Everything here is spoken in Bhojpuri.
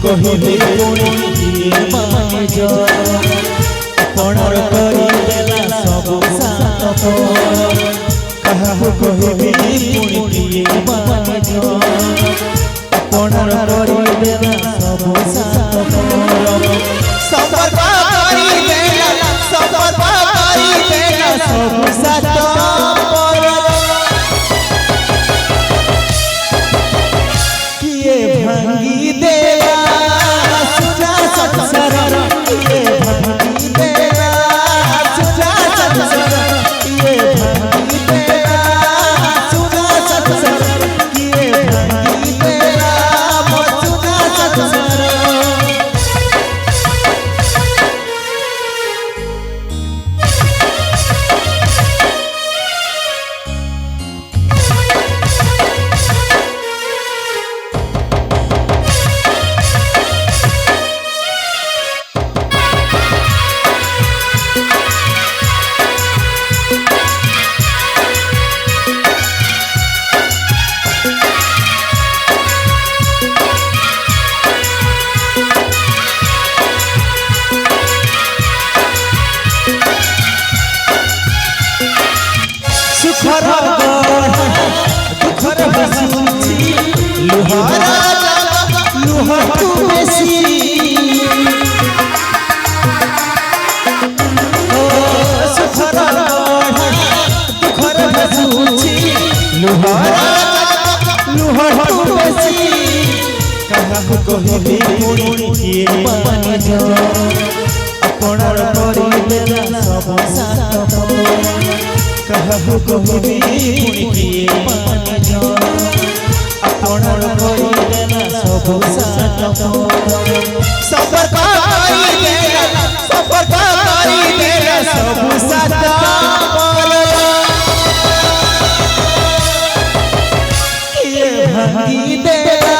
कहिबे पुणी किए माने जो अपनर करी देला सब साथ काहाकु कहिबे पुणी किए माने जो अपनर करी देला सब साथ संपर्क करी देला संपर्क करी देला सब साथ किए भांगी देला सुजा संसार किए भांगी देला सुजा संसार किए भांगी देला सुजा संसार किए भांगी देला सुजा संसार सुखर दुखर बसुची लुहारा लुहाटू बेसी सुखर दुखर बसुची लुहारा लुहाटू बेसी काहाकु कहिबे पुणी किए माने जो अपनर करी देला सब साथ काहाकु कहिबे पुणी किए माने जो अपनर करी देला सब साथ संपर्क करी देला संपर्क करी देला सब साथ किए भांगी देला